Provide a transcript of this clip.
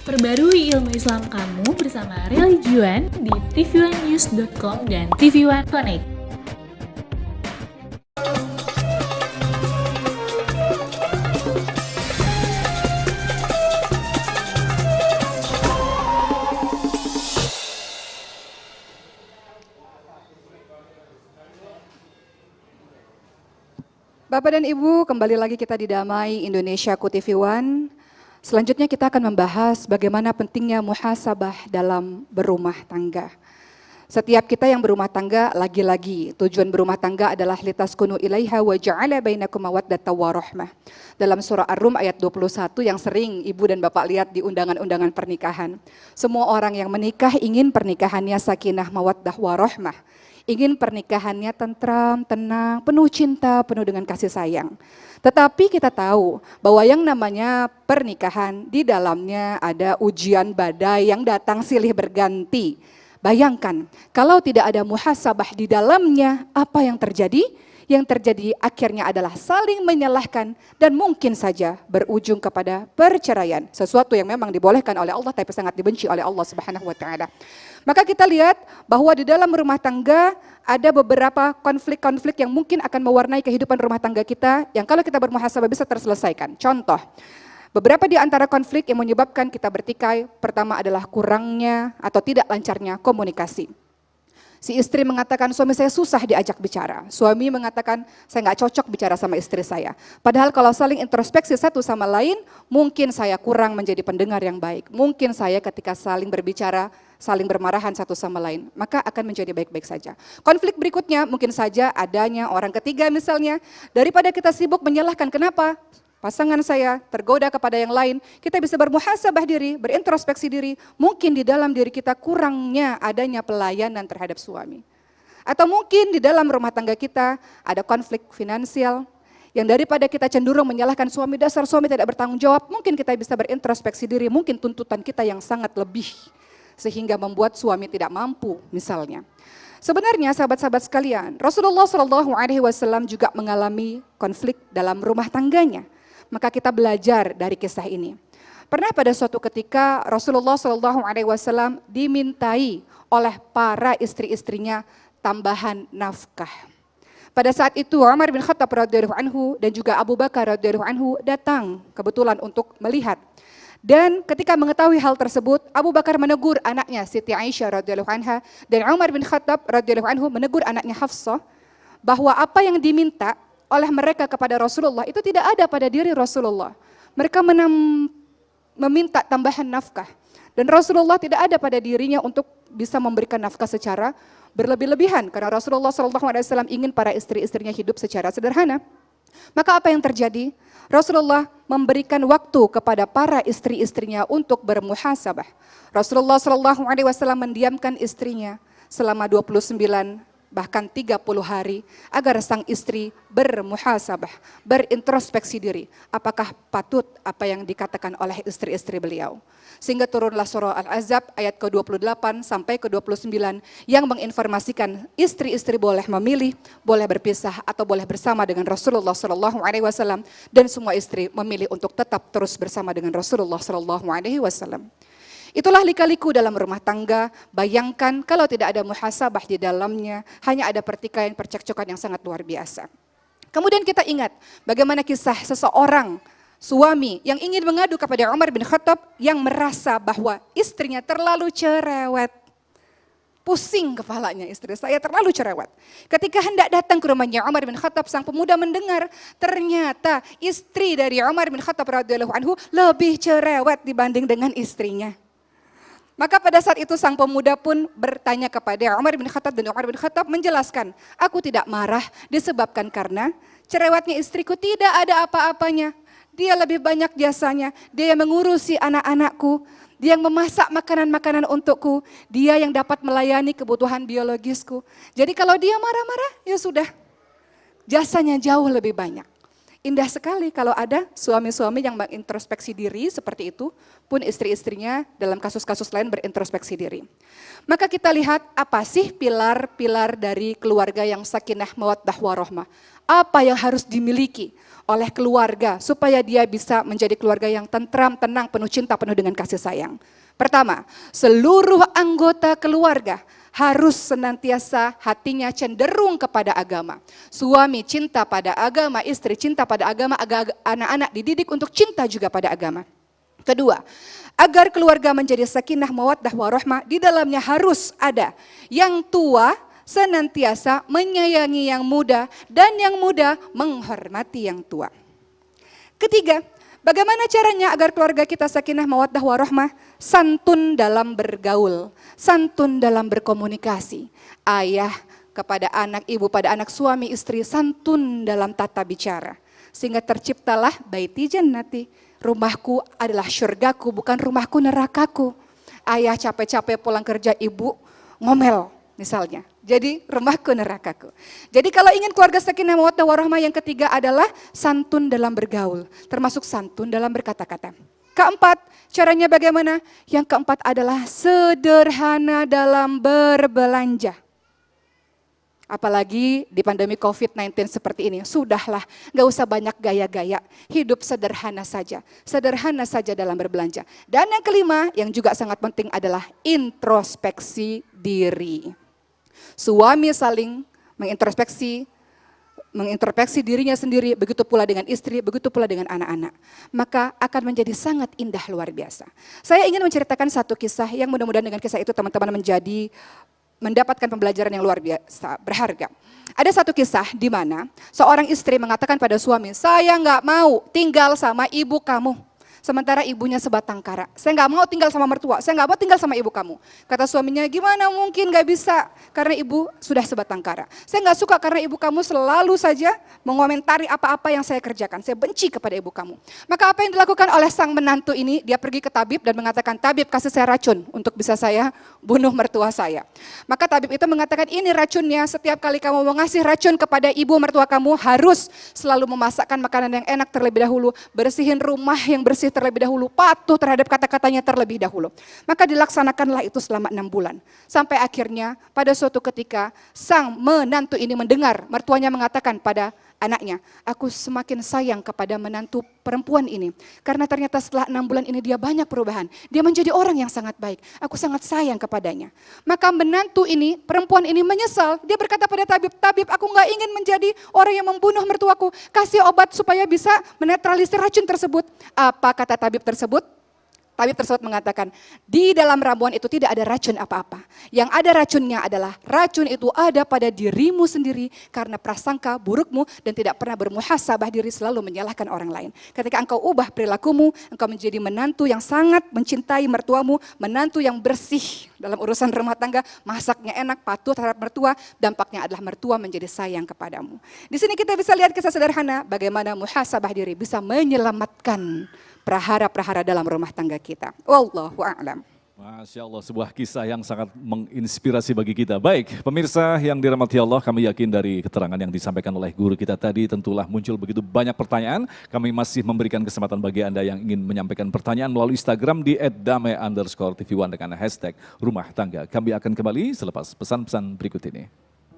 Perbarui ilmu Islam kamu bersama Religion di tv1news.com dan TV1 Connect. Bapak dan Ibu, kembali lagi kita di Damai Indonesiaku TV One. Selanjutnya kita akan membahas bagaimana pentingnya muhasabah dalam berumah tangga. Setiap kita yang berumah tangga, lagi-lagi tujuan berumah tangga adalah litaskunu ilaiha wa ja'ala bainakum mawaddatan wa rahmah. Dalam surah Ar-Rum ayat 21 yang sering Ibu dan Bapak lihat di undangan-undangan pernikahan. Semua orang yang menikah ingin pernikahannya sakinah mawaddah wa rahmah. Ingin pernikahannya tentram, tenang, penuh cinta, penuh dengan kasih sayang. Tetapi kita tahu bahwa yang namanya pernikahan di dalamnya ada ujian badai yang datang silih berganti. Bayangkan kalau tidak ada muhasabah di dalamnya, apa yang terjadi? Yang terjadi akhirnya adalah saling menyalahkan dan mungkin saja berujung kepada perceraian. Sesuatu yang memang dibolehkan oleh Allah tapi sangat dibenci oleh Allah Subhanahu wa taala. Maka kita lihat bahwa di dalam rumah tangga ada beberapa konflik-konflik yang mungkin akan mewarnai kehidupan rumah tangga kita yang kalau kita bermuhasabah bisa terselesaikan. Contoh, beberapa di antara konflik yang menyebabkan kita bertikai, pertama adalah kurangnya atau tidak lancarnya komunikasi. Si istri mengatakan suami saya susah diajak bicara. Suami mengatakan saya nggak cocok bicara sama istri saya. Padahal kalau saling introspeksi satu sama lain, mungkin saya kurang menjadi pendengar yang baik. Mungkin saya ketika saling berbicara, saling bermarahan satu sama lain, maka akan menjadi baik-baik saja. Konflik berikutnya mungkin saja adanya orang ketiga misalnya. Daripada kita sibuk menyalahkan kenapa pasangan saya tergoda kepada yang lain, kita bisa bermuhasabah diri, berintrospeksi diri, mungkin di dalam diri kita kurangnya adanya pelayanan terhadap suami. Atau mungkin di dalam rumah tangga kita ada konflik finansial, yang daripada kita cenderung menyalahkan suami, dasar suami tidak bertanggung jawab, mungkin kita bisa berintrospeksi diri, mungkin tuntutan kita yang sangat lebih, sehingga membuat suami tidak mampu misalnya. Sebenarnya sahabat-sahabat sekalian, Rasulullah SAW juga mengalami konflik dalam rumah tangganya. Maka kita belajar dari kisah ini. Pernah pada suatu ketika Rasulullah SAW dimintai oleh para istri-istrinya tambahan nafkah. Pada saat itu Umar bin Khattab radhiyallahu anhu dan juga Abu Bakar radhiyallahu anhu datang kebetulan untuk melihat. Dan ketika mengetahui hal tersebut, Abu Bakar menegur anaknya Siti Aisyah radhiyallahu anha dan Umar bin Khattab radhiyallahu anhu menegur anaknya Hafsah bahwa apa yang diminta oleh mereka kepada Rasulullah itu tidak ada pada diri Rasulullah. Mereka meminta tambahan nafkah. Dan Rasulullah tidak ada pada dirinya untuk bisa memberikan nafkah secara berlebih-lebihan. Karena Rasulullah SAW ingin para istri-istrinya hidup secara sederhana. Maka apa yang terjadi? Rasulullah memberikan waktu kepada para istri-istrinya untuk bermuhasabah. Rasulullah SAW mendiamkan istrinya selama 29 bahkan 30 hari agar sang istri bermuhasabah, berintrospeksi diri. Apakah patut apa yang dikatakan oleh istri-istri beliau? Sehingga turunlah surah Al-Ahzab ayat ke-28 sampai ke-29 yang menginformasikan istri-istri boleh memilih, boleh berpisah atau boleh bersama dengan Rasulullah SAW dan semua istri memilih untuk tetap terus bersama dengan Rasulullah SAW. Itulah lika-liku dalam rumah tangga. Bayangkan kalau tidak ada muhasabah di dalamnya, hanya ada pertikaian, percekcokan yang sangat luar biasa. Kemudian kita ingat bagaimana kisah seseorang suami yang ingin mengadu kepada Umar bin Khattab yang merasa bahwa istrinya terlalu cerewet. Pusing kepalanya istri saya terlalu cerewet. Ketika hendak datang ke rumahnya Umar bin Khattab, sang pemuda mendengar ternyata istri dari Umar bin Khattab radhiyallahu anhu lebih cerewet dibanding dengan istrinya. Maka pada saat itu sang pemuda pun bertanya kepada Umar bin Khattab dan Umar bin Khattab menjelaskan, aku tidak marah disebabkan karena cerewetnya istriku tidak ada apa-apanya. Dia lebih banyak jasanya, dia yang mengurusi anak-anakku, dia yang memasak makanan-makanan untukku, dia yang dapat melayani kebutuhan biologisku. Jadi kalau dia marah-marah ya sudah, jasanya jauh lebih banyak. Indah sekali kalau ada suami-suami yang mengintrospeksi diri seperti itu, pun istri-istrinya dalam kasus-kasus lain berintrospeksi diri. Maka kita lihat apa sih pilar-pilar dari keluarga yang sakinah mawaddah warahmah. Apa yang harus dimiliki oleh keluarga supaya dia bisa menjadi keluarga yang tentram, tenang, penuh cinta, penuh dengan kasih sayang. Pertama, seluruh anggota keluarga harus senantiasa hatinya cenderung kepada agama. Suami cinta pada agama, istri cinta pada agama, agar anak-anak dididik untuk cinta juga pada agama. Kedua, agar keluarga menjadi sakinah, mawaddah, warahmah, di dalamnya harus ada yang tua senantiasa menyayangi yang muda dan yang muda menghormati yang tua. Ketiga, bagaimana caranya agar keluarga kita sakinah, mawaddah, warahmah? Santun dalam bergaul, santun dalam berkomunikasi. Ayah kepada anak, ibu pada anak, suami istri, santun dalam tata bicara. Sehingga terciptalah baiti jannati, rumahku adalah syurgaku, bukan rumahku nerakaku. Ayah capek-capek pulang kerja, ibu ngomel misalnya. Jadi rumahku nerakaku. Jadi kalau ingin keluarga sakinah mawaddah warahmah, yang ketiga adalah santun dalam bergaul, termasuk santun dalam berkata-kata. Keempat, caranya bagaimana? Yang keempat adalah sederhana dalam berbelanja. Apalagi di pandemi COVID-19 seperti ini, sudahlah, gak usah banyak gaya-gaya, hidup sederhana saja dalam berbelanja. Dan yang kelima, yang juga sangat penting adalah introspeksi diri. Suami saling mengintrospeksi dirinya sendiri, begitu pula dengan istri, begitu pula dengan anak-anak. Maka akan menjadi sangat indah luar biasa. Saya ingin menceritakan satu kisah yang mudah-mudahan dengan kisah itu teman-teman mendapatkan pembelajaran yang luar biasa, berharga. Ada satu kisah di mana seorang istri mengatakan pada suami, saya nggak mau tinggal sama ibu kamu. Sementara ibunya sebatang kara. Saya nggak mau tinggal sama mertua, saya nggak mau tinggal sama ibu kamu. Kata suaminya, gimana mungkin, nggak bisa, karena ibu sudah sebatang kara. Saya nggak suka karena ibu kamu selalu saja mengomentari apa-apa yang saya kerjakan. Saya benci kepada ibu kamu. Maka apa yang dilakukan oleh sang menantu ini, dia pergi ke tabib dan mengatakan, tabib kasih saya racun untuk bisa saya bunuh mertua saya. Maka tabib itu mengatakan, ini racunnya, setiap kali kamu mau ngasih racun kepada ibu mertua kamu, harus selalu memasakkan makanan yang enak terlebih dahulu, bersihin rumah yang bersih terlebih dahulu, patuh terhadap kata-katanya terlebih dahulu. Maka dilaksanakanlah itu selama 6 bulan. Sampai akhirnya pada suatu ketika sang menantu ini mendengar mertuanya mengatakan pada anaknya, aku semakin sayang kepada menantu perempuan ini. Karena ternyata setelah 6 bulan ini dia banyak perubahan. Dia menjadi orang yang sangat baik. Aku sangat sayang kepadanya. Maka menantu ini, perempuan ini menyesal. Dia berkata pada tabib, tabib aku gak ingin menjadi orang yang membunuh mertuaku. Kasih obat supaya bisa menetralisir racun tersebut. Apa kata tabib tersebut? Tabib tersebut mengatakan, di dalam ramuan itu tidak ada racun apa-apa. Yang ada racunnya adalah racun itu ada pada dirimu sendiri karena prasangka burukmu dan tidak pernah bermuhasabah diri, selalu menyalahkan orang lain. Ketika engkau ubah perilakumu, engkau menjadi menantu yang sangat mencintai mertuamu, menantu yang bersih dalam urusan rumah tangga, masaknya enak, patuh terhadap mertua, dampaknya adalah mertua menjadi sayang kepadamu. Di sini kita bisa lihat kisah sederhana bagaimana muhasabah diri bisa menyelamatkan prahara-prahara dalam rumah tangga kita. Wallahu a'lam. Masya Allah, sebuah kisah yang sangat menginspirasi bagi kita. Baik, pemirsa yang dirahmati Allah, kami yakin dari keterangan yang disampaikan oleh guru kita tadi, tentulah muncul begitu banyak pertanyaan. Kami masih memberikan kesempatan bagi Anda yang ingin menyampaikan pertanyaan melalui Instagram di @damai_tv1 dengan hashtag rumah tangga. Kami akan kembali selepas pesan-pesan berikut ini.